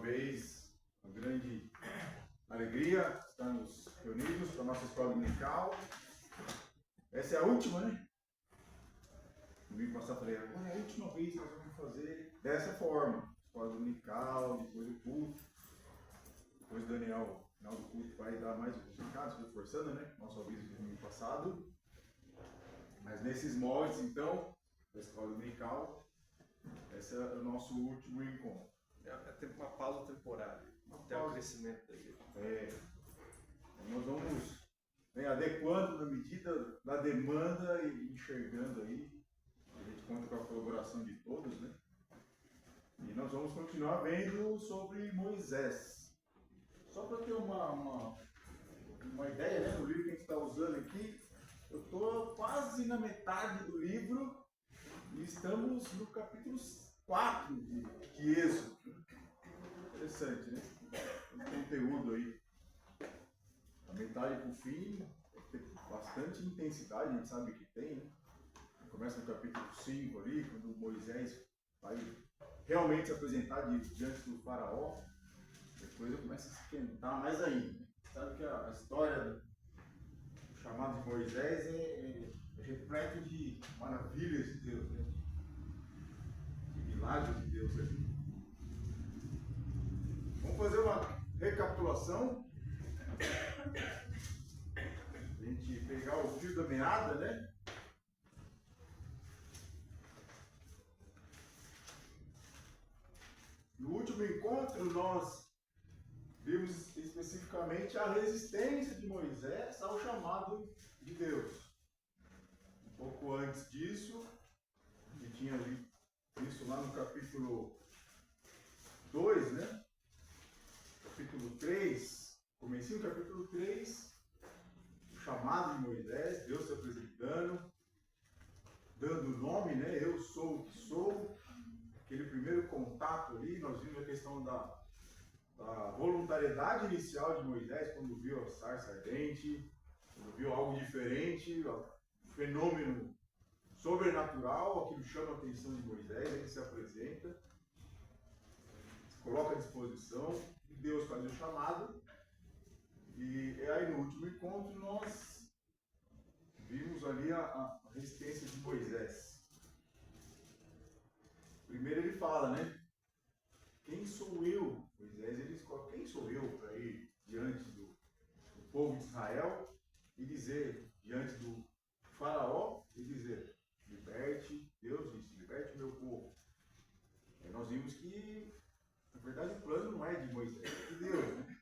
vez, uma grande alegria estarmos reunidos para a nossa escola dominical. Essa é a última, né? Domingo passado falei, agora é a última vez que nós vamos fazer dessa forma. Escola dominical, depois do culto. Depois o Daniel, no final do culto, vai dar mais os recados, reforçando, né? Nosso aviso do domingo passado. Mas nesses moldes, então, da escola dominical, esse é o nosso último encontro. É uma pausa temporária, até o crescimento da igreja. Nós vamos adequando na medida da demanda e enxergando aí. A gente conta com a colaboração de todos, né? E nós vamos continuar vendo sobre Moisés. Só para ter uma ideia, né, do livro que a gente está usando aqui, eu estou quase na metade do livro e estamos no capítulo 4 de Êxodo. Interessante, né? Tem conteúdo aí. A metade para o fim, tem bastante intensidade, a gente sabe que tem, né? Começa no capítulo 5 ali, quando Moisés vai realmente se apresentar diante do faraó. Depois ele começa a esquentar mais ainda. Sabe que a história do chamado de Moisés é repleto de maravilhas de Deus, né? De milagres de Deus. Né? Vamos fazer uma recapitulação. A gente pegar o fio da meada, né? No último encontro, nós vimos especificamente a resistência de Moisés ao chamado de Deus. Um pouco antes disso, a gente tinha visto lá no capítulo 2, né? Capítulo 3, comecinho do capítulo 3, o chamado de Moisés, Deus se apresentando, dando o nome, né? Eu sou o que sou. Aquele primeiro contato ali, nós vimos a questão da voluntariedade inicial de Moisés, quando viu a sarça ardente, quando viu algo diferente, um fenômeno sobrenatural, aquilo chama a atenção de Moisés, ele se apresenta, se coloca à disposição, Deus faz o chamado, e aí no último encontro nós vimos ali a resistência de Moisés. Primeiro ele fala, né? Quem sou eu? Moisés, ele escolhe, quem sou eu para ir diante do povo de Israel e dizer, diante do faraó, e dizer, liberte, Deus disse, liberte o meu povo. E nós vimos que, na verdade, o plano não é de Moisés, é de Deus, né?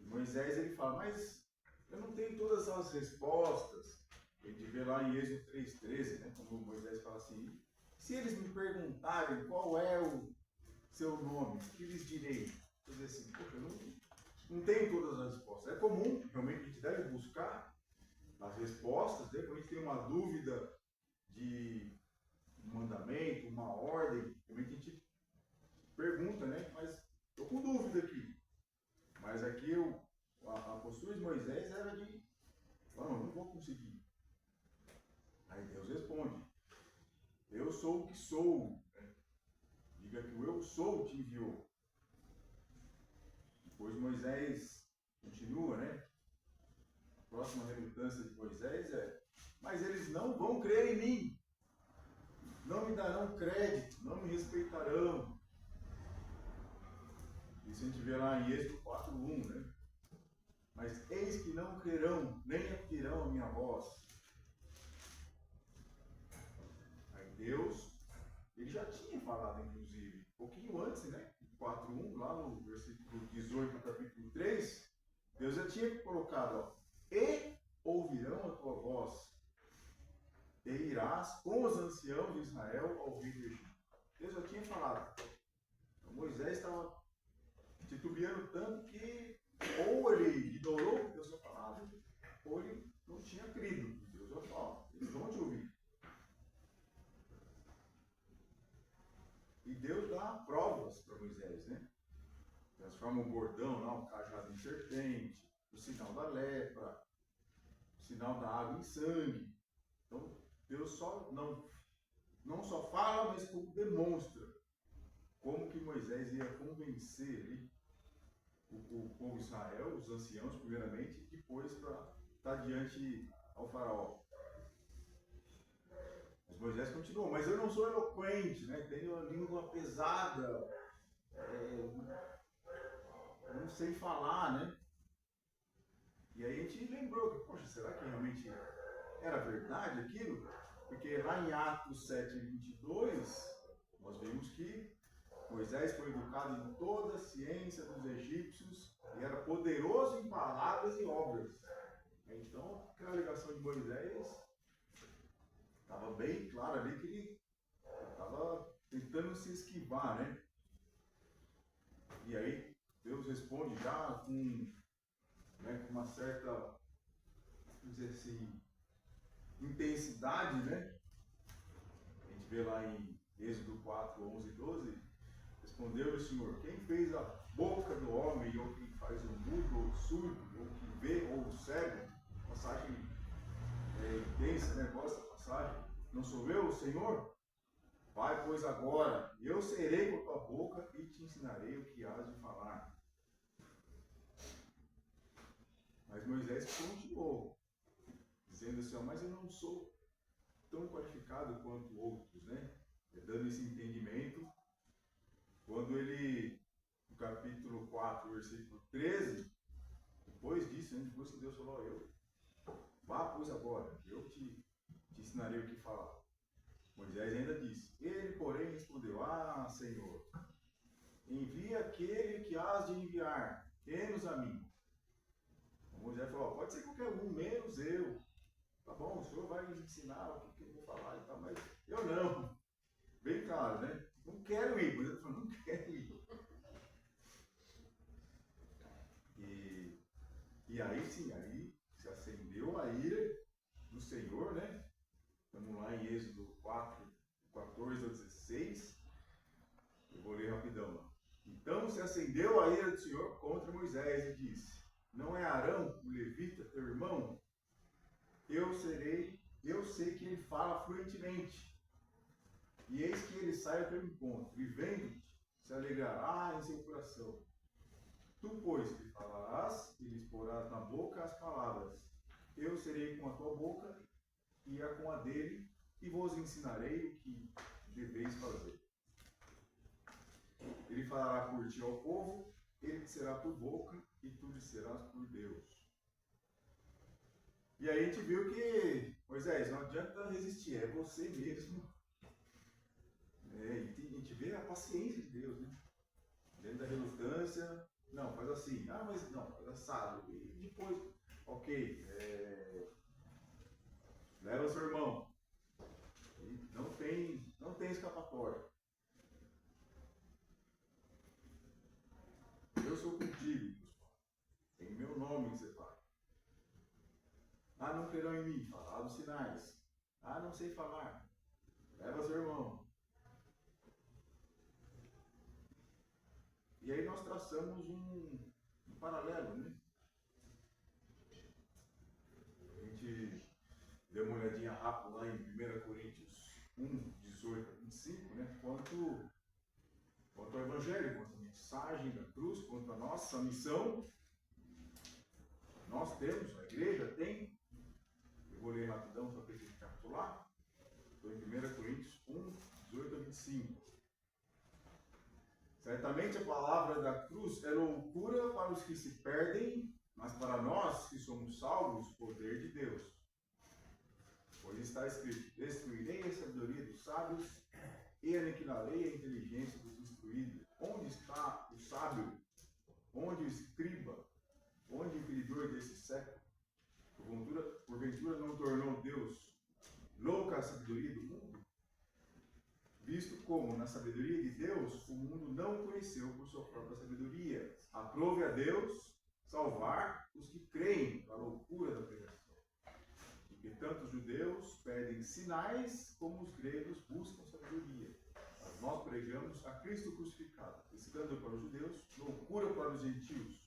E Moisés, ele fala, mas eu não tenho todas as respostas. A gente vê lá em Êxodo 3,13, né? Quando Moisés fala assim, se eles me perguntarem qual é o seu nome, o que lhes direi? Eu dizer assim, poxa, eu não tenho todas as respostas. É comum, realmente a gente deve buscar as respostas, né? Quando a gente tem uma dúvida de um mandamento, uma ordem, realmente a gente pergunta, né? Mas estou com dúvida aqui. Mas aqui a postura de Moisés era de, não vou conseguir. Aí Deus responde, eu sou o que sou. Diga que o eu sou te enviou. Depois Moisés continua, né? A próxima relutância de Moisés é, mas eles não vão crer em mim. Não me darão crédito, não me respeitarão. Isso a gente vê lá em Êxodo 4:1, né? Mas eis que não crerão, nem atirão a minha voz. Aí Deus, ele já tinha falado, inclusive, um pouquinho antes, né? 4:1, lá no versículo 18 do capítulo 3, Deus já tinha colocado, ó, e ouvirão a tua voz, e irás com os anciãos de Israel ao rio do Egito. Deus já tinha falado. Então, Moisés estava titubeando tanto que ou ele ignorou o que Deus tinha falado, ou ele não tinha crido. Deus já falou, eles vão te ouvir. E Deus dá provas para Moisés, né? Transforma um bordão lá, um cajado em serpente, o sinal da lepra, o sinal da água em sangue. Então, Deus só não só fala, mas como demonstra como que Moisés ia convencer ali o povo de Israel, os anciãos primeiramente, e depois para estar diante ao faraó. Mas Moisés continuou, mas eu não sou eloquente, né? Tenho a língua pesada, não sei falar, né? E aí a gente lembrou que, poxa, será que realmente era verdade aquilo? Porque lá em Atos 7:22, nós vimos que Moisés foi educado em toda a ciência dos egípcios e era poderoso em palavras e obras. Então, aquela alegação de Moisés estava bem claro ali que ele estava tentando se esquivar, né? E aí Deus responde já com uma certa, vamos dizer assim, intensidade, né? A gente vê lá em Êxodo 4, 11 e 12, respondeu o Senhor, quem fez a boca do homem, ou quem faz o mudo, ou o surdo, ou o que vê, ou o cego? Passagem intensa, né? Gosta da passagem? Não sou eu, o Senhor? Vai, pois agora, eu serei com a tua boca e te ensinarei o que hás de falar. Mas Moisés continuou, dizendo assim, mas eu não sou tão qualificado quanto outros, né? Dando esse entendimento, quando ele, no capítulo 4, versículo 13, depois disso, né, depois que Deus falou, vá, pois agora, eu te ensinarei o que falar. Moisés ainda disse, ele, porém, respondeu, Senhor, envia aquele que hás de enviar, menos a mim. Moisés falou, pode ser qualquer um, menos eu. Tá bom, o senhor vai me ensinar o que eu vou falar e tal, mas eu não. Bem claro, né? Não quero ir, Moisés falou, não quero ir. E aí sim, aí se acendeu a ira do Senhor, né? Estamos lá em Êxodo 4, 14 a 16. Eu vou ler rapidão. Então se acendeu a ira do Senhor contra Moisés e disse, não é Arão, o levita, teu irmão? Eu sei que ele fala fluentemente. E eis que ele sai ao teu encontro, e vendo-te, se alegrará em seu coração. Tu, pois, lhe falarás e lhes porás na boca as palavras. Eu serei com a tua boca e a com a dele, e vos ensinarei o que deveis fazer. Ele falará por ti ao povo, ele te será por boca, e tu lhe serás por Deus. E aí a gente viu que, Moisés, não adianta resistir, é você mesmo. E a gente vê a paciência de Deus, né? Dentro da relutância, não, faz assim, mas não, faz assado. E depois, ok, leva seu irmão. E não tem escapatória. Eu sou contigo, em meu nome que você fala. Não crerão em mim, falar dos sinais. Não sei falar. Leva seu irmão. E aí nós traçamos um paralelo, né? A gente deu uma olhadinha rápida lá em 1 Coríntios 1, 18 a 25, né? Quanto ao Evangelho, quanto à mensagem da cruz, quanto à nossa missão. Nós temos, a igreja tem. Eu vou ler rapidão só para a gente recapitular. Estou em 1 Coríntios 1, 18 a 25. Certamente a palavra da cruz é loucura para os que se perdem, mas para nós que somos salvos, poder de Deus. Pois está escrito, destruirei a sabedoria dos sábios e aniquilarei a inteligência dos instruídos. Onde está o sábio? Onde o escriba? Onde o inquiridor desse século? Porventura não tornou Deus louca a sabedoria do mundo? Visto como, na sabedoria de Deus, o mundo não conheceu por sua própria sabedoria. Aprove a Deus salvar os que creem na loucura da pregação. Porque tanto os judeus pedem sinais, como os gregos buscam sabedoria. Mas nós pregamos a Cristo crucificado, escândalo para os judeus, loucura para os gentios.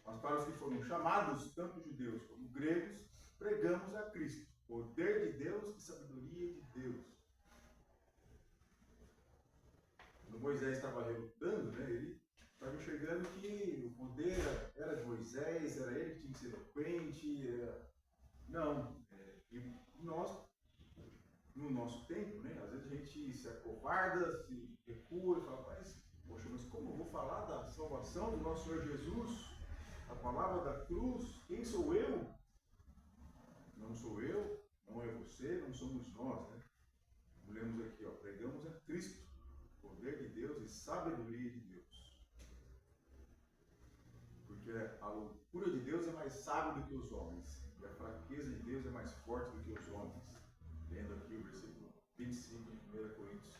Mas para os que foram chamados, tanto judeus como gregos, pregamos a Cristo, poder de Deus e sabedoria de Deus. Moisés estava relutando, né? Ele estava enxergando que o poder era de Moisés, era ele que tinha que ser eloquente. Não. E nós, no nosso tempo, né? Às vezes a gente se acovarda, se recua e fala, poxa, mas como eu vou falar da salvação do nosso Senhor Jesus? A palavra da cruz, quem sou eu? Não sou eu, não é você, não somos nós, né? Lemos aqui, ó, pregamos a Cristo, poder de Deus e sabedoria de Deus. Porque a loucura de Deus é mais sábia do que os homens, e a fraqueza de Deus é mais forte do que os homens. Lendo aqui o versículo 25 de 1 Coríntios,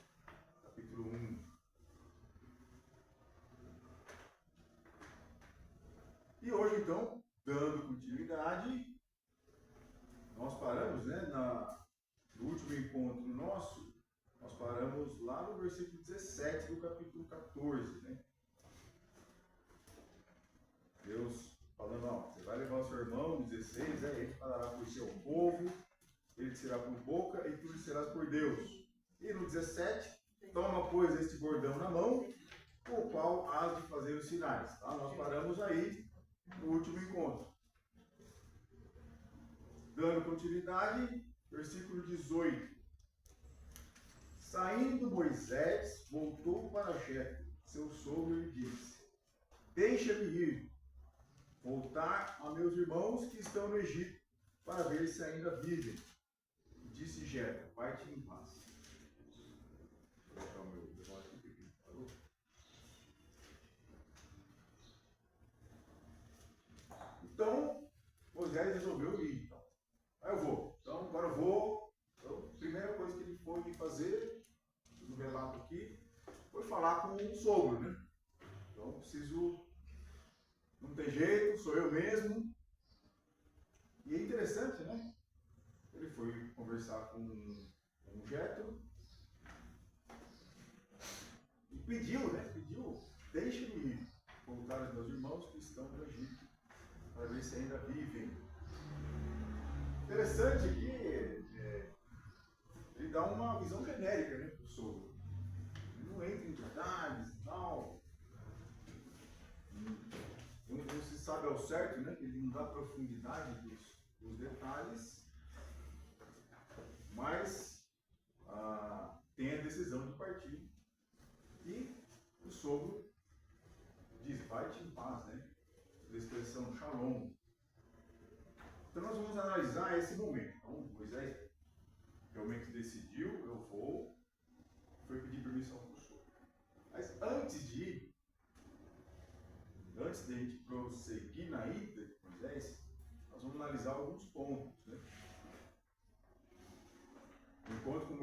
capítulo 1. E hoje, então, dando continuidade, nós paramos, né, no último encontro nosso, nós paramos lá no versículo 17 do capítulo 14, né? Deus falando, ó, você vai levar o seu irmão, 16, ele falará por seu povo, ele te será por boca e tu lhe serás por Deus. E no 17, toma, pois, este bordão na mão, o qual hás de fazer os sinais. Tá? Nós paramos aí no último encontro. Dando continuidade, versículo 18. Saindo Moisés, voltou para Jetro, seu sogro, e disse: Deixa-me ir, voltar a meus irmãos que estão no Egito, para ver se ainda vivem. E disse Jetro: Vai-te em paz. Vou colocar o meu negócio aqui, parou? Então, Moisés resolveu ir. Então. Aí eu vou. Então, agora eu vou. Então, a primeira coisa que ele foi fazer, no relato aqui, foi falar com o sogro, né? Então, preciso. Não tem jeito, sou eu mesmo. E é interessante, né? Ele foi conversar com o Jetro e pediu, né? Pediu, deixe-me ir, voltar aos meus irmãos que estão no Egito, para ver se ainda vivem. Interessante que ele dá uma visão genérica, né, para o sogro. Ele não entra em detalhes e tal. Não se sabe ao certo, né? Ele não dá profundidade dos detalhes, mas tem a decisão de partir. E o sogro diz: vai-te em paz, né? A expressão shalom. Então nós vamos analisar esse momento. Então Moisés realmente decidiu, eu vou, foi pedir permissão para o sogro. Mas antes de ir, antes de a gente prosseguir na ida de Moisés, nós vamos analisar alguns pontos, né? O encontro com de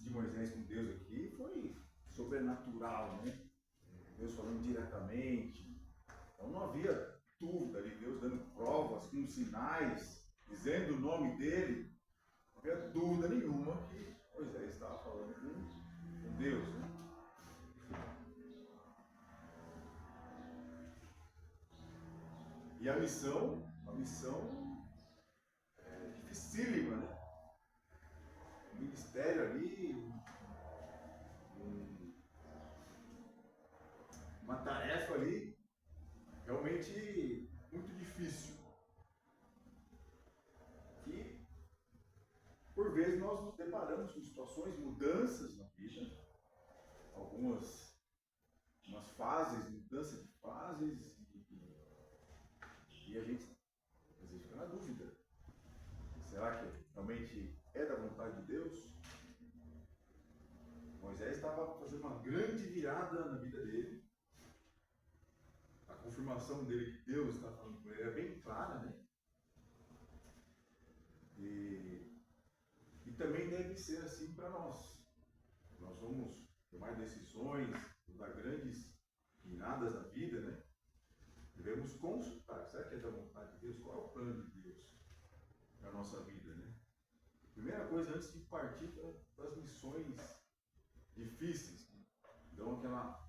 Moisés com Deus aqui foi sobrenatural, né? Deus falando diretamente. Então não havia dúvida ali, Deus dando provas, com sinais, dizendo o nome dele. Não havia dúvida nenhuma que Moisés estava falando com Deus, né? E a missão é dificílima, né? O ministério ali, uma tarefa ali, realmente muito difícil. E, por vezes, nós nos deparamos com situações, mudanças na vida, algumas fases, mudança de fases, e a gente às vezes fica na dúvida. Será que realmente é da vontade de Deus? Moisés estava fazendo uma grande virada na vida dele. A confirmação dele que Deus está falando com ele é bem clara, né? E também deve ser assim para nós. Nós vamos tomar decisões, dar grandes viradas na vida, né? Devemos consultar. Será que é da vontade de Deus? Qual é o plano de Deus para a nossa vida, né? Primeira coisa, antes de partir para as missões difíceis, que dão aquela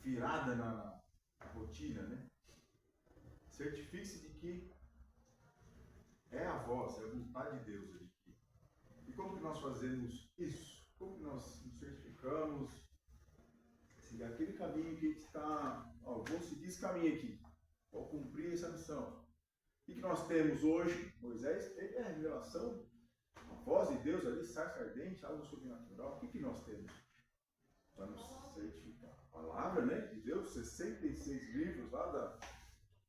virada na rotina, né? Certifique-se de que é a voz, é a vontade de Deus ali. E como que nós fazemos isso? Como que nós nos certificamos? caminho que a gente está, vou seguir esse caminho aqui, vou cumprir essa missão. O que nós temos hoje? Moisés teve a revelação, a voz de Deus ali, sarça ardente, algo sobrenatural. O que nós temos? Para nos certificar. A palavra, né, de Deus, 66 livros lá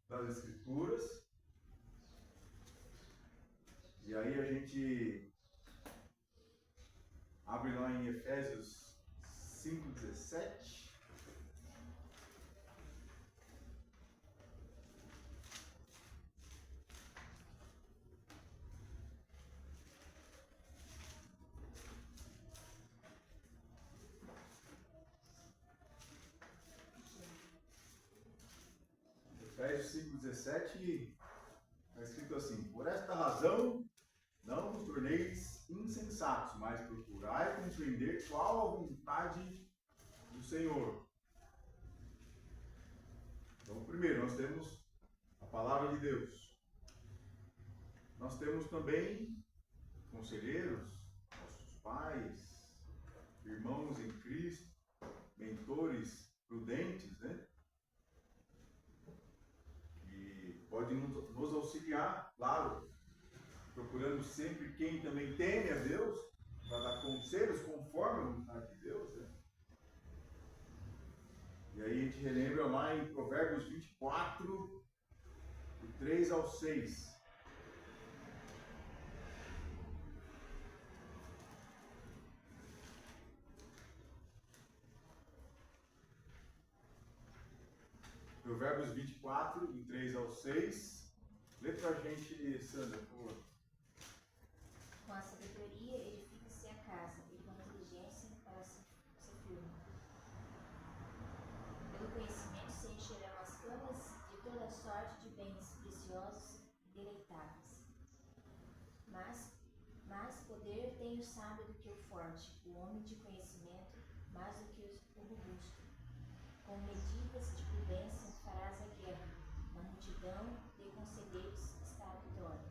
das Escrituras. E aí a gente abre lá em Efésios 5:17. Efésios 5:17 está escrito assim: por esta razão não vos torneis insensatos, mas procurai compreender qual a vontade do Senhor. Então, primeiro, nós temos a palavra de Deus. Nós temos também conselheiros, nossos pais, irmãos em Cristo, mentores prudentes, né? Que podem nos auxiliar, claro, procurando sempre quem também teme a Deus, para dar conselhos conforme a vontade de Deus, né? E aí a gente relembra lá em Provérbios 24, do 3 ao 6. Provérbios 24, do 3 ao 6. Lê pra gente, Sandra, por favor. Com a sabedoria edifica-se a casa, e com a inteligência para-se firme. Pelo conhecimento se encherão as camas de toda sorte de bens preciosos e deleitáveis. Mas poder tem o sábio do que o forte, o homem de conhecimento mais do que o robusto. Com medidas de prudência farás a guerra, na multidão de conselheiros está a vitória.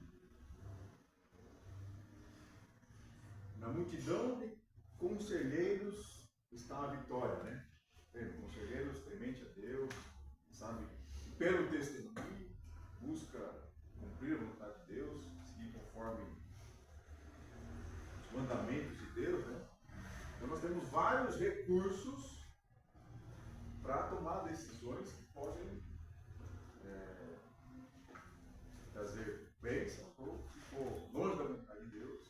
Na multidão de conselheiros está a vitória, né? Conselheiros temente a Deus, sabe? Pelo testemunho, busca cumprir a vontade de Deus, seguir conforme os mandamentos de Deus, né? Então nós temos vários recursos para tomar decisões que podem trazer bênção, ou se for longe da vontade de Deus,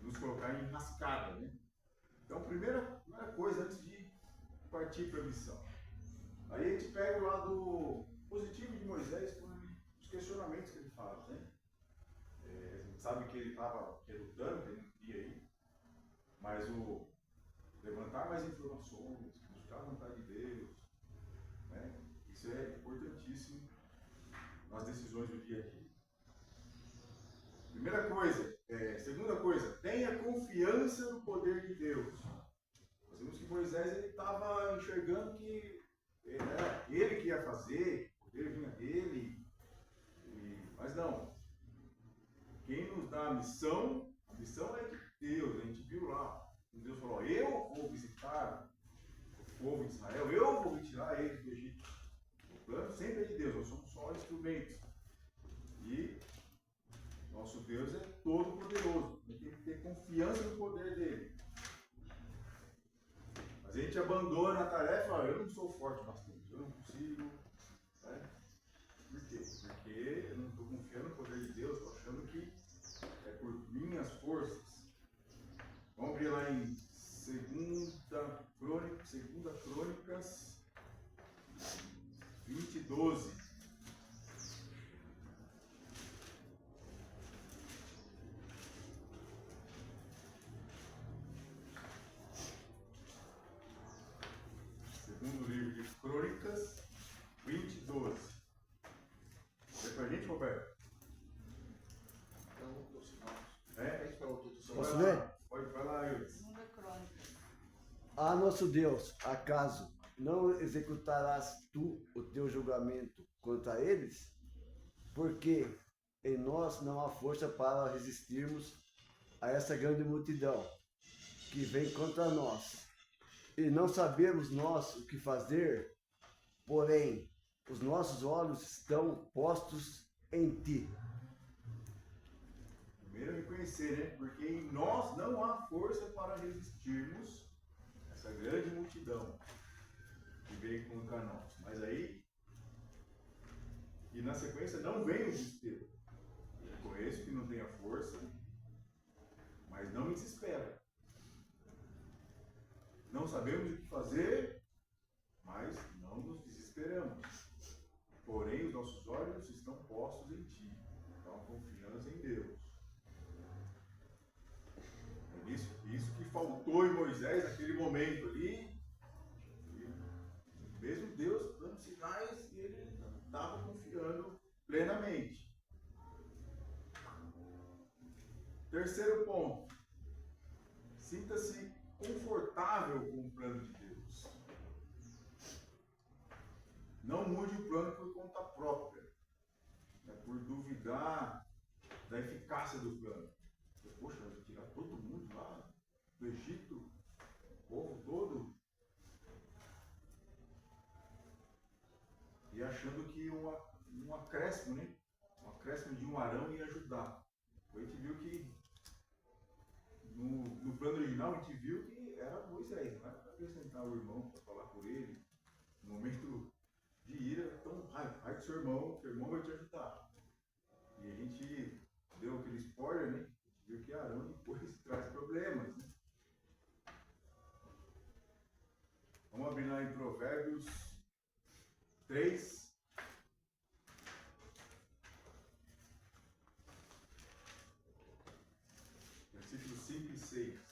nos colocar em rascada, né? Então, primeira coisa antes de partir para a missão. Aí a gente pega o lado positivo de Moisés por os questionamentos que ele faz, né? A gente sabe que ele estava relutando, que ele não queria ir, mas o levantar mais informações, buscar a vontade de Deus, né? Isso é importantíssimo nas decisões do dia a dia. Primeira coisa, segunda coisa, tenha confiança no poder de Deus. Nós vimos que Moisés estava enxergando que era ele que ia fazer, o poder vinha dele, mas não. Quem nos dá a missão é de Deus. A gente viu lá, Deus falou: eu vou visitar o povo de Israel, eu vou retirar eles do Egito. O plano sempre é de Deus, nós somos só instrumentos. E nosso Deus é todo poderoso, a gente tem que ter confiança no poder dele. Mas a gente abandona a tarefa, eu não sou forte bastante, eu não consigo, né? Por quê? Porque eu não estou confiando no poder de Deus, estou achando que é por minhas forças. Vamos abrir lá em 2 Crônicas 20:12. Segundo livro de Crônicas 20:12. Vê pra gente, Roberto? Então, os irmãos. Posso ler? Pode falar, Eudes. Segunda Crônica. Ah, nosso Deus, acaso não executarás tu o teu julgamento contra eles? Porque em nós não há força para resistirmos a essa grande multidão que vem contra nós. e não sabemos nós o que fazer, porém, os nossos olhos estão postos em ti. Primeiro é reconhecer, né? Porque em nós não há força para resistirmos essa grande multidão que veio contra nós. Mas aí, e na sequência, não vem o desespero. Eu reconheço que não tenho força, mas não me desespera. Não sabemos o que fazer, mas não nos desesperamos. Porém, os nossos olhos estão postos em ti. Então, confiança em Deus. É isso que faltou em Moisés naquele momento ali. E mesmo Deus dando sinais, ele estava confiando plenamente. Terceiro ponto. Sinta-se confortável com o plano de Deus. Não mude o plano por conta própria, né, por duvidar da eficácia do plano. Poxa, vai tirar todo mundo lá do Egito, o povo todo, e achando que um acréscimo, né? Um acréscimo de um Arão ia ajudar. A gente viu que no plano original a gente viu que era Moisés, não era para acrescentar o irmão para falar por ele. No momento de ira, então vai com seu irmão, que o irmão vai te ajudar. E a gente deu aquele spoiler, né? A gente viu que Arão depois traz problemas, né? Vamos abrir lá em Provérbios 3. Versículos 5 e 6.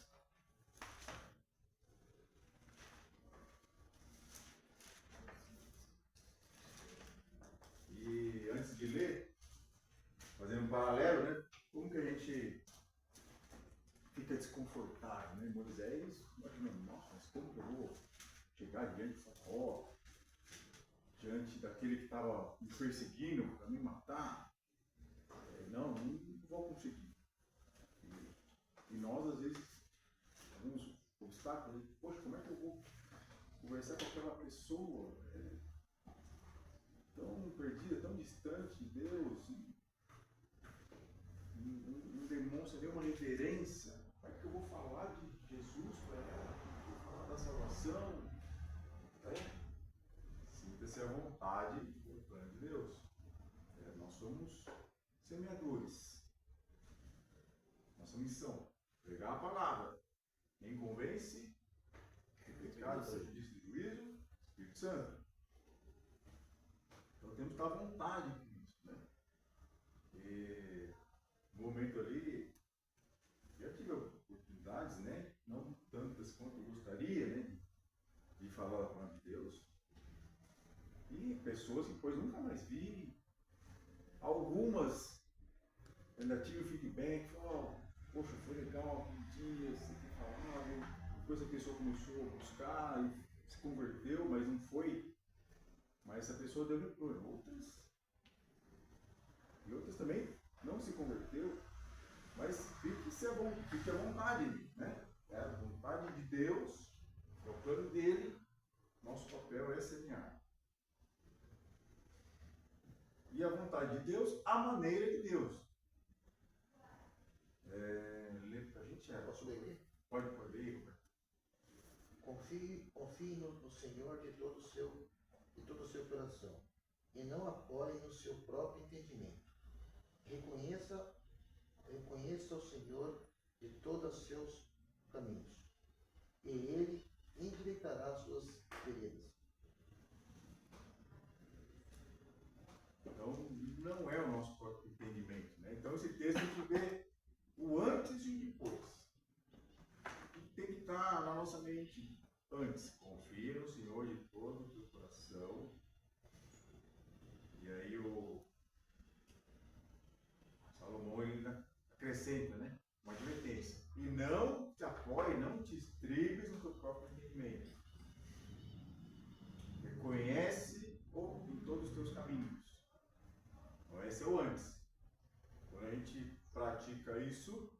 E antes de ler, fazendo um paralelo, né? Como que a gente fica desconfortável, né? Moisés, imaginando, nossa, mas como que eu vou chegar diante de Faraó, diante daquele que estava me perseguindo para me matar? Não vou conseguir. E nós, às vezes, alguns obstáculos, poxa, como é que eu vou conversar com aquela pessoa tão perdida, tão distante de Deus, não demonstra nenhuma reverência? Como é que eu vou falar de Jesus para ela? Vou falar da salvação? Sinta-se à vontade no plano de Deus. Nós somos semeadores. Nossa missão, pregar a palavra. Quem convence, o pecado, seja justiça e juízo, Espírito Santo. Então temos que estar à vontade com isso, né? E no momento ali, já tive oportunidades, né? Não tantas quanto eu gostaria, né? De falar da palavra de Deus. E pessoas que depois nunca mais vi. Algumas ainda tive o feedback, poxa, foi legal aquele dia, você tem falado, depois a pessoa começou a buscar e se converteu, mas não foi. Mas essa pessoa deu retorno. Outras também não se converteu, mas fique à vontade, né? É a vontade de Deus, é o plano dele, nosso papel é semear. E a vontade de Deus, a maneira de Deus. Lê pra gente, Posso ler? Pode ler, Roberto. Confie no Senhor de todo o seu coração, e não apoie no seu próprio entendimento. Reconheça o Senhor de todos os seus caminhos, e Ele endireitará as suas veredas. Então, não é o nosso próprio entendimento, né? Então, esse texto a gente vê o antes e o depois. E tem que estar na nossa mente antes. Confia no Senhor de todo o teu coração. E aí o Salomão ele acrescenta, né? Uma advertência. E não te apoie, não te estribes no teu próprio entendimento. Reconhece-o em todos os teus caminhos. Então, esse é o antes. Quando a gente pratica isso,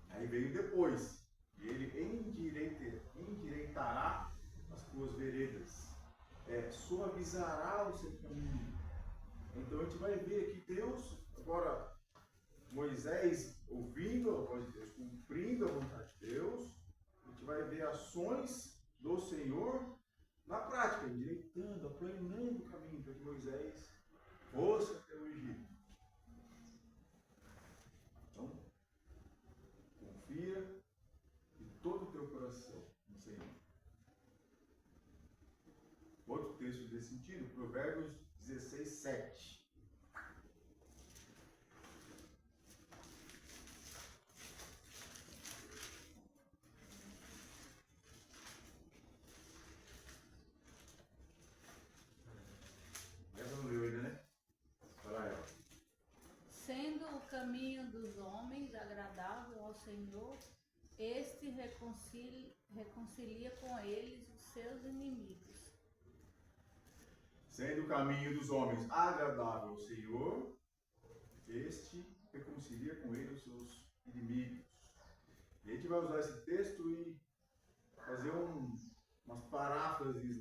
aí vem o depois. e ele endireitará as tuas veredas, suavizará o seu caminho. Então a gente vai ver aqui Deus, agora Moisés ouvindo a voz de Deus, cumprindo a vontade de Deus, a gente vai ver ações do Senhor na prática, endireitando, aplanando o caminho para que Moisés fosse até o Egito. Então, confia de todo o teu coração no Senhor. Outro texto desse sentido, Provérbios 16, 7. Essa não leu ainda, né? Fala ela. Sendo o caminho dos homens agradável ao Senhor, este reconcilia com eles os seus inimigos. Sendo o caminho dos homens agradável ao Senhor, este reconcilia com ele os seus inimigos. E a gente vai usar esse texto e fazer umas paráfrases,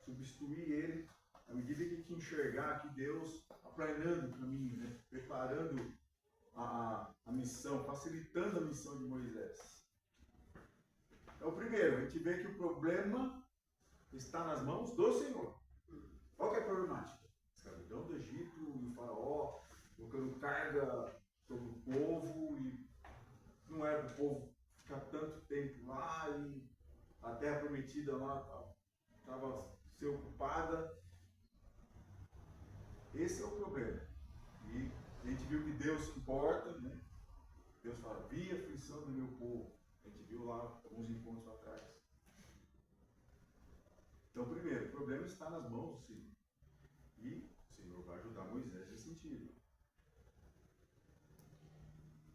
substituir ele, à medida que a gente enxergar aqui Deus aplanando o caminho, né? Preparando a missão, facilitando a missão de Moisés. Então, primeiro, a gente vê que o problema está nas mãos do Senhor. Qual que é a problemática? Escravidão do Egito e o faraó colocando carga sobre o povo e não era para o povo ficar tanto tempo lá e a terra prometida lá estava ser ocupada. Esse é o problema. E a gente viu que Deus se importa, né? Deus fala, vi a aflição do meu povo. A gente viu lá alguns encontros atrás. Então, primeiro, o problema está nas mãos do Senhor. E o Senhor vai ajudar Moisés nesse sentido.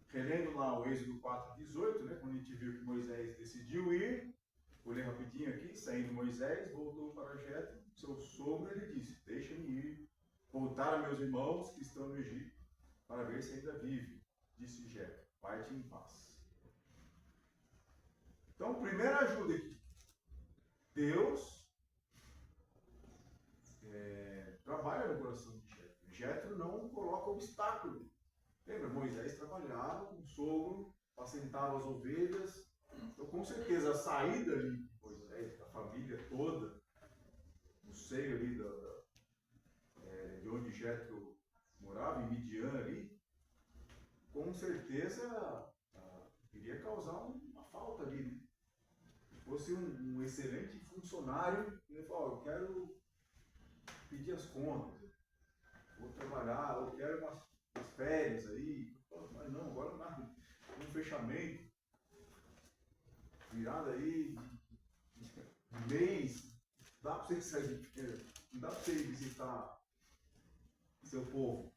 Relendo lá o Êxodo 4:18, né, quando a gente viu que Moisés decidiu ir, vou ler rapidinho aqui, saindo Moisés, voltou para Jetro, seu sogro, ele disse, deixa-me ir, voltar a meus irmãos que estão no Egito, para ver se ainda vive. Disse Jetro, vai-te em paz. Então, primeira ajuda aqui. Deus trabalha no coração de Jetro. Jetro não coloca obstáculo. Lembra? Moisés trabalhava, o sogro apacentava as ovelhas. Então, com certeza, a saída ali de Moisés, da família toda, no seio ali de onde Jetro morava, em Midian ali, com certeza iria causar uma falta ali, né? Se fosse um excelente funcionário, ele falou, eu quero pedir as contas, vou trabalhar, eu quero umas férias aí, mas não, agora nada, um fechamento, virada aí de mês, dá para você sair, não dá para você ir visitar seu povo.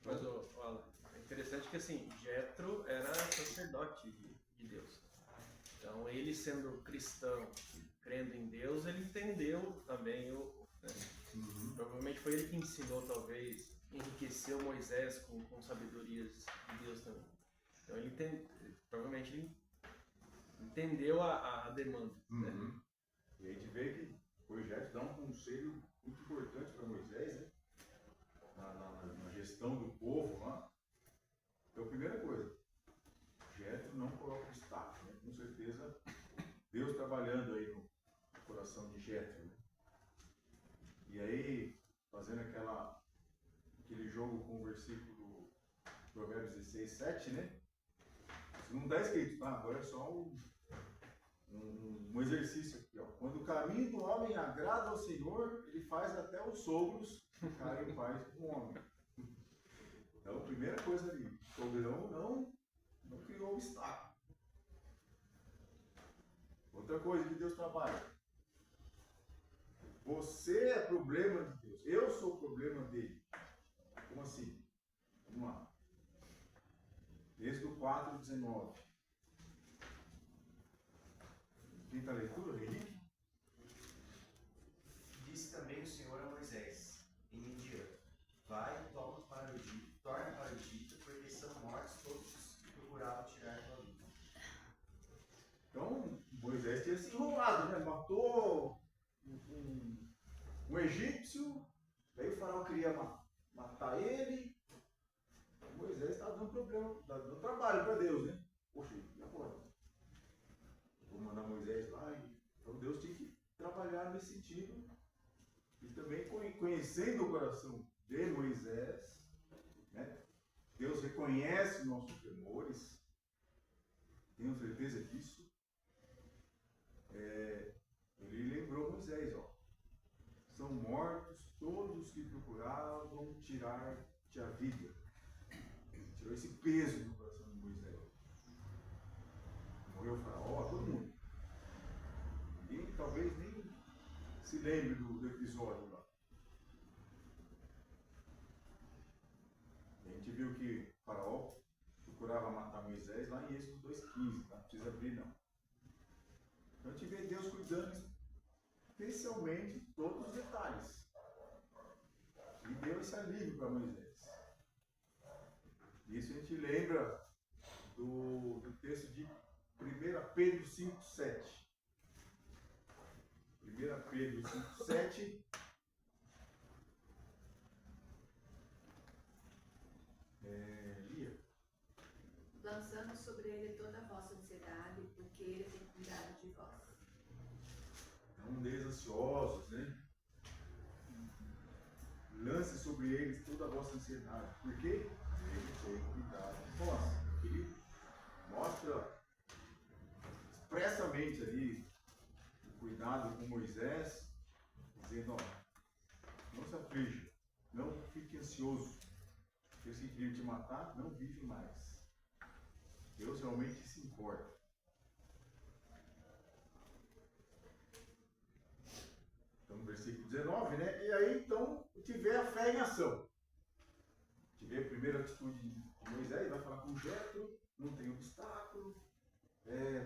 Mas, Alan, é interessante que assim, Jetro era sacerdote de Deus. Então, ele sendo cristão, crendo em Deus, ele entendeu também provavelmente foi ele que ensinou, talvez, enriqueceu Moisés com sabedorias de Deus também. Então, provavelmente ele entendeu a demanda. Né? E a gente vê que o projeto dá um conselho muito importante para Moisés, né? Na gestão do povo lá. Então, primeira coisa, Jetro não coloca obstáculo, né? Com certeza, Deus trabalhando aí no coração de Jetro, né? E aí, fazendo aquele jogo com o versículo Provérbios 16, 7, né? Isso não está escrito, tá? Agora é só um exercício aqui, ó. Quando o caminho do homem agrada ao Senhor, ele faz até os sogros ficarem paz com o homem. Então, a primeira coisa ali, o sogrão não criou obstáculo. Outra coisa que Deus trabalha. Você é problema de Deus. Eu sou problema dele. Como assim? Vamos lá. Êxodo 4:19. Quinta leitura, Henrique? Disse também o Senhor a Moisés, em Midian, vai e torna para o Egito, porque são mortos todos os que procuravam tirar tua vida. egípcio, daí o faraó queria matar ele. Moisés estava dando problema, dando trabalho para Deus, né? Poxa, e agora? Vou mandar Moisés lá. Então Deus tinha que trabalhar nesse sentido. E também conhecendo o coração de Moisés, né? Deus reconhece nossos temores, tenho certeza disso. Ele lembrou Moisés, ó, são mortos todos os que procuravam tirar-te a vida. Tirou esse peso do coração de Moisés. Morreu o faraó, todo mundo. Ninguém talvez nem se lembre do episódio lá. A gente viu que o faraó procurava matar Moisés lá em Êxodo 2,15, tá? Não precisa abrir não. Então a gente vê Deus cuidando especialmente de todos os detalhes. E deu esse alívio para Moisés. Isso a gente lembra do texto de 1 Pedro 5,7. 1 Pedro 5,7. Lia. Lançando sobre ele toda a vossa ansiedade, porque ele tem cuidado de vós. Não andeis ansiosos, né? Lance sobre eles toda a vossa ansiedade. Por quê? Ele tem cuidado de vós. Ele mostra expressamente ali o cuidado com Moisés, dizendo, ó, não se aflige, não fique ansioso. Eles que queriam te matar não vivem mais. Deus realmente se importa. Então, no versículo 19, né? E aí, então, tiver a fé em ação. Tiver a primeira atitude de Moisés, vai falar com Jetro, não tem obstáculo.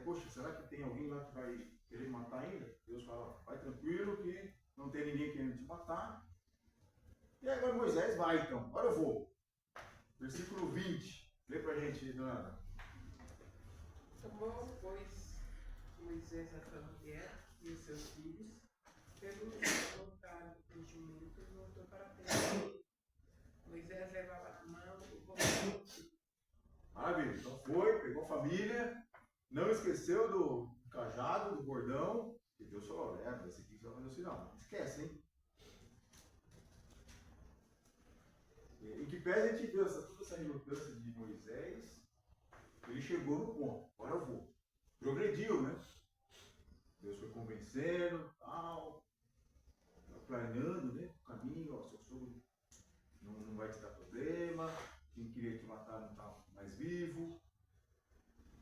Poxa, será que tem alguém lá que vai querer matar ainda? Deus fala, vai tranquilo que não tem ninguém querendo te matar. E agora Moisés vai então, agora eu vou. Versículo 20, lê pra gente, Dona. Tomou, pois, Moisés a sua mulher e os seus filhos, pegou o voltado do jumento e voltou para a terra. Moisés levava na mão o bordão. Maravilha, então foi, pegou a família, não esqueceu do cajado, do bordão, e Deus falou, leva, esse aqui você vai fazer o sinal. Não esquece, hein? Em que pé a gente viu toda essa relutância de Moisés, ele chegou no ponto, agora eu vou. Progrediu, né? Deus foi convencendo, tal, planeando, né? O caminho, ó, seu sogro não vai te dar problema, quem queria te matar não está mais vivo.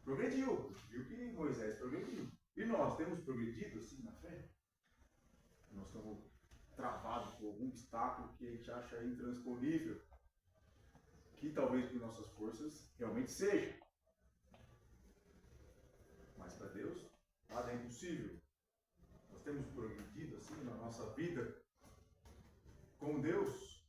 Progrediu, viu que Moisés progrediu. E nós temos progredido assim na fé? Nós estamos travados por algum obstáculo que a gente acha intransponível, que talvez por nossas forças realmente seja. Mas para Deus, nada é impossível. Nós temos progredido assim na nossa vida com Deus.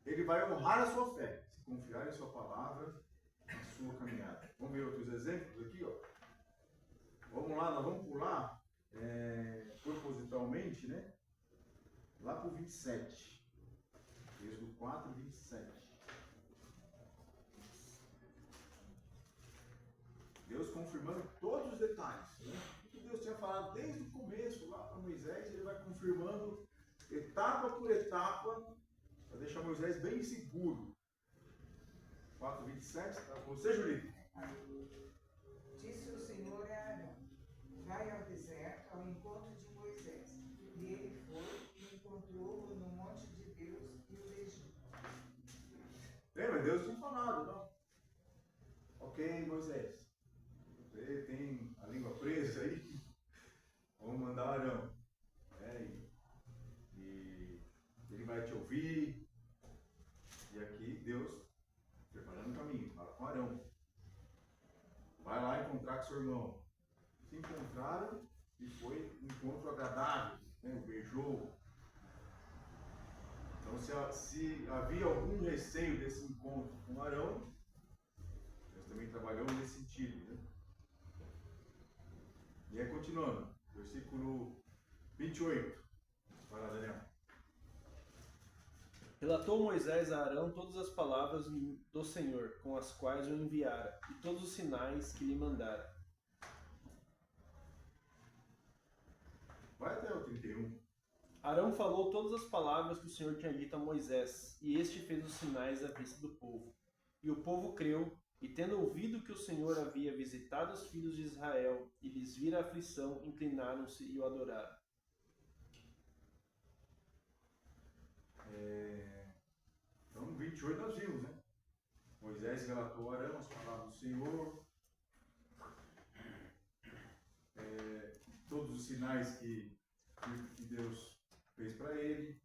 Ele vai honrar a sua fé, se confiar em sua palavra, na sua caminhada. Vamos ver outros exemplos aqui, ó. Vamos lá, nós vamos pular propositalmente, né? Lá para o 27. Êxodo 4, 27. Deus confirmando todos os detalhes, né? O que Deus tinha falado desde o começo, lá para Moisés, ele vai confirmando etapa por etapa, para deixar Moisés bem seguro. 4, 27, tá com você, Julito? Disse o Senhor a Arão, vai ao deserto ao encontro de Moisés. E ele foi e encontrou-o no monte de Deus e o beijou. Lembra? Deus tinha falado, não? Ok, Moisés, você tem a língua presa aí? Vamos mandar Arão. E ele vai te ouvir. E aqui Deus preparando o caminho, fala com Arão. Vai lá encontrar com seu irmão. Se encontraram e foi um encontro agradável, né? O beijou. Então, se havia algum receio desse encontro com Arão, Deus também trabalhou nesse sentido, né? E aí, continuando, versículo 28. Vai lá, Daniel. Relatou Moisés a Arão todas as palavras do Senhor, com as quais o enviara, e todos os sinais que lhe mandara. Vai até o 31. Arão falou todas as palavras que o Senhor tinha dito a Moisés, e este fez os sinais à vista do povo. E o povo creu, e tendo ouvido que o Senhor havia visitado os filhos de Israel e lhes vira a aflição, inclinaram-se e o adoraram. Então, no 28 nós vimos, né? Moisés relatou a Arão as palavras do Senhor, todos os sinais que Deus fez para ele.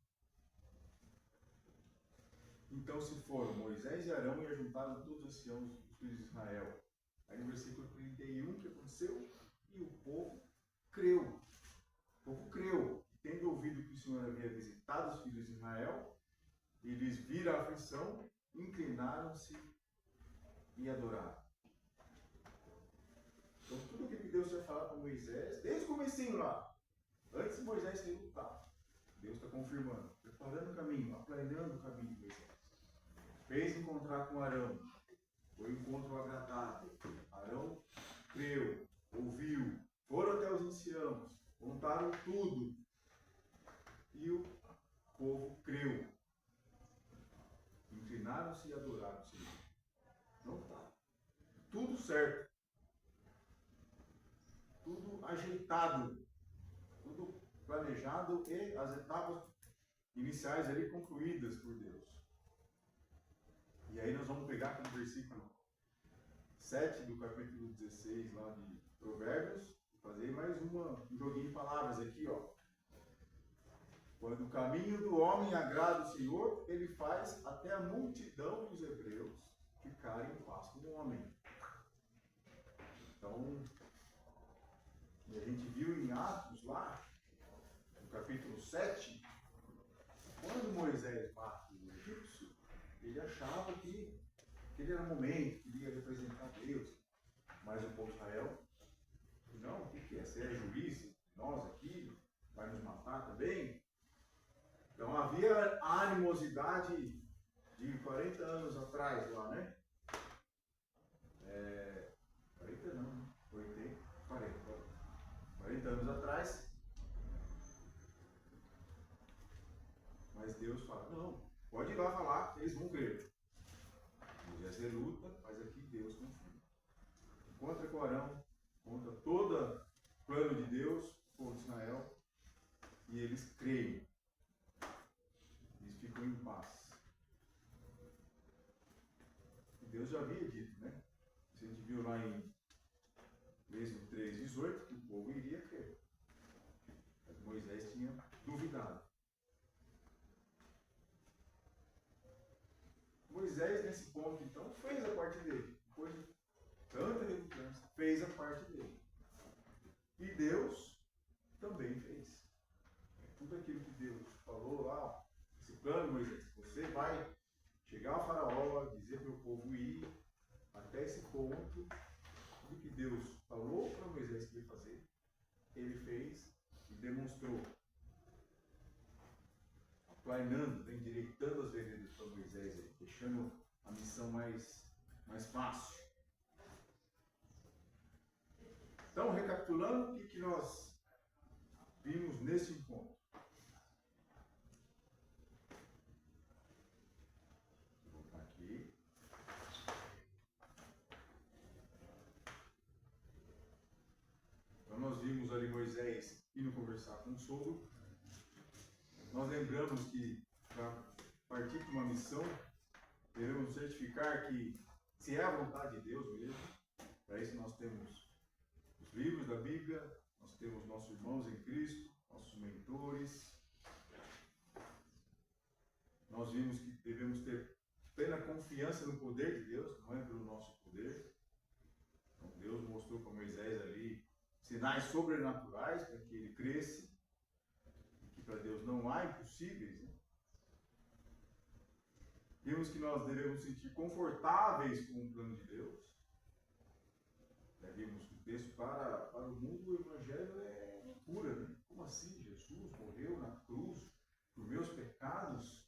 Então se foram Moisés e Arão e ajuntaram todos os anciãos dos filhos de Israel. Aí no versículo 31, o que aconteceu? E o povo creu. O povo creu. Tendo ouvido que o Senhor havia visitado os filhos de Israel, eles viram a aflição, inclinaram-se e adoraram. Então tudo o que Deus tinha falado para Moisés, desde o comecinho lá, antes de Moisés se lutar, Deus está confirmando, preparando o caminho, aplanando o caminho de Moisés. Fez encontrar com Arão, foi um encontro agradável. Arão creu, ouviu, foram até os anciãos, contaram tudo. E o povo creu. Inclinaram-se e adoraram o Senhor. Não está. Tudo certo. Tudo ajeitado. Tudo planejado e as etapas iniciais ali concluídas por Deus. E aí nós vamos pegar aquele versículo 7 do capítulo 16 lá de Provérbios e fazer mais um joguinho de palavras aqui, ó. Quando o caminho do homem agrada o Senhor, ele faz até a multidão dos hebreus ficarem em paz com o homem. Então, e a gente viu em Atos lá, no capítulo 7, quando Moisés mata o egípcio, ele achava que aquele era o momento, que ele ia representar Deus. Mas o povo de Israel, não, o que é? Você é juiz, nós aqui, vai nos matar também? Então havia a animosidade de 40 anos atrás lá, né? 40 não, 40 anos atrás. Mas Deus fala, não, pode ir lá falar, eles vão crer. Moisés reluta, mas aqui Deus confia. Encontra com Arão, conta todo o plano de Deus, o povo de Israel, e eles creem. Eles ficam em paz. E Deus já havia dito, né? A gente viu lá em Êxodo 3:18 que o povo iria crer. Mas Moisés tinha duvidado. Moisés, nesse ponto, então, fez a parte dele. Depois de tanta relutância, fez a parte dele. E Deus também fez. Tudo aquilo que Deus falou lá, esse plano, Moisés, você vai chegar ao faraó, dizer para o povo ir até esse ponto, tudo que Deus falou para Moisés que ia fazer, ele fez e demonstrou. Aplanando, endireitando as veredas para Moisés, deixando a missão mais fácil. Então, recapitulando, o que nós vimos nesse encontro? Vou voltar aqui. Então, nós vimos ali Moisés indo conversar com o sogro. Nós lembramos que para partir de uma missão, devemos certificar que se é a vontade de Deus mesmo. Para isso nós temos os livros da Bíblia, nós temos nossos irmãos em Cristo, nossos mentores. Nós vimos que devemos ter plena confiança no poder de Deus, não é pelo nosso poder. Então Deus mostrou para Moisés ali sinais sobrenaturais para que ele cresça. Para Deus não há impossíveis, né? Vimos que nós devemos sentir confortáveis com o plano de Deus. vimos o texto, para o mundo o evangelho é loucura, né? Como assim? Jesus morreu na cruz por meus pecados?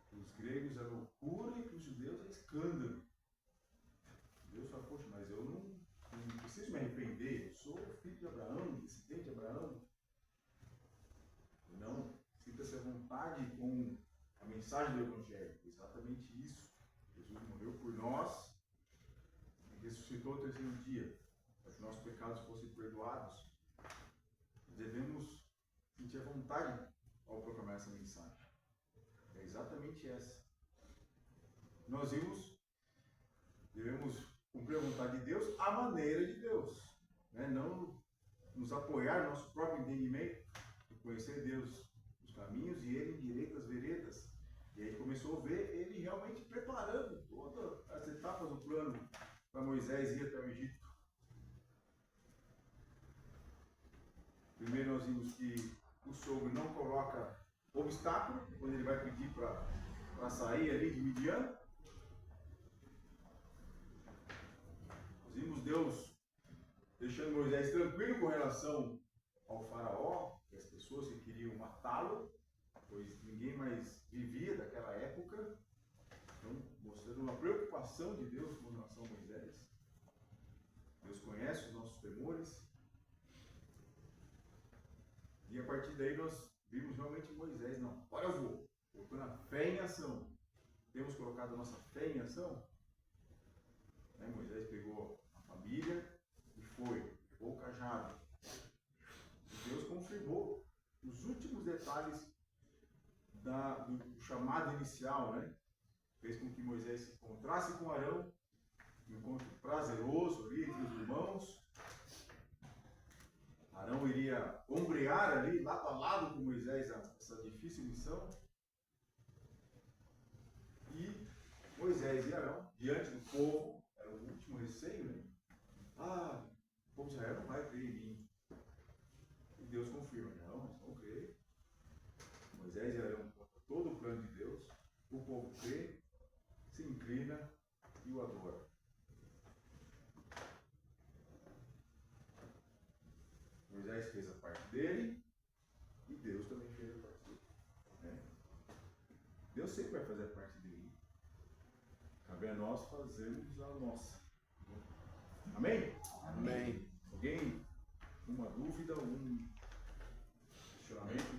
Para os gregos é loucura e para os judeus é escândalo. Deus fala, poxa, mas eu não preciso me arrepender, eu sou filho de Abraão, descendente de Abraão. Não, sinta-se à vontade com a mensagem do Evangelho. Exatamente isso. Jesus morreu por nós e ressuscitou ao terceiro dia, para que nossos pecados fossem perdoados. Devemos sentir a vontade ao proclamar essa mensagem. É exatamente essa. Nós devemos cumprir a vontade de Deus à maneira de Deus, né? Não nos apoiar no nosso próprio entendimento, conhecer Deus, os caminhos, e Ele endireita as veredas. E aí começou a ver Ele realmente preparando todas as etapas do plano para Moisés ir até o Egito. Primeiro nós vimos que o sogro não coloca obstáculo quando ele vai pedir para sair ali de Midian. Nós vimos Deus deixando Moisés tranquilo com relação ao faraó, e as pessoas que queriam matá-lo, pois ninguém mais vivia daquela época. Então, mostrando uma preocupação de Deus com relação a Moisés. Deus conhece os nossos temores. E a partir daí nós vimos realmente Moisés, não, agora eu vou, colocando a fé em ação. Temos colocado a nossa fé em ação? Moisés pegou a família e foi, pegou o cajado. E Deus confirmou os últimos detalhes do chamado inicial, né? Fez com que Moisés se encontrasse com Arão, um encontro prazeroso ali entre os irmãos. Arão iria ombrear ali, lado a lado com Moisés, essa difícil missão. E Moisés e Arão, diante do povo, era o último receio, né? O povo de Israel não vai crer em mim. E Deus confirma, não, eles vão crer. Moisés e Arão contam todo o plano de Deus, o povo crê, se inclina e o adora. Moisés fez a parte dele e Deus também fez a parte dele. Né? Deus sempre vai fazer a parte dele. Cabe a nós fazermos a nossa. Amém? Amém. Alguém? Uma dúvida, um questionamento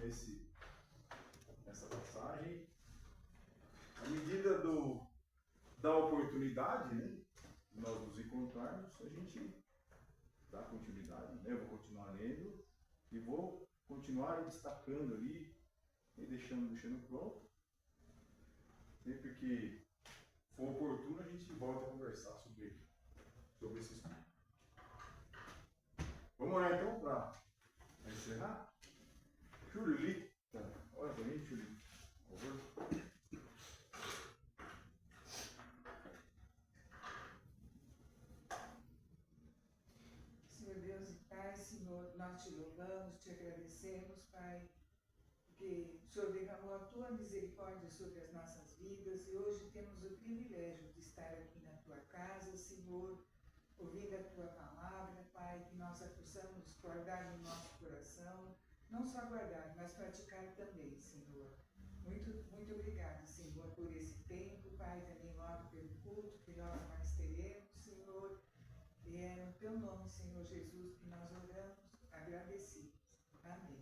nessa passagem? À medida da oportunidade, né, de nós nos encontrarmos, a gente dá continuidade, né? Eu vou continuar lendo e vou continuar destacando ali e deixando pronto. Sempre que for oportuno, a gente volta a conversar sobre esse estudo. Vamos orar então para encerrar? Chulita, olha para mim, Chulita, por favor. Senhor Deus e Pai, Senhor, nós te louvamos, te agradecemos, Pai, porque o Senhor derramou a tua misericórdia sobre as nossas vidas e hoje temos o privilégio de estar aqui na tua casa, Senhor, ouvindo a tua palavra, Pai, que nós a possamos guardar no nosso coração, não só guardar, mas praticar também, Senhor. Muito, muito obrigada, Senhor, por esse tempo, Pai, também logo pelo culto que nós mais teremos, Senhor. E é no teu nome, Senhor Jesus, que nós oramos, agradecidos. Amém.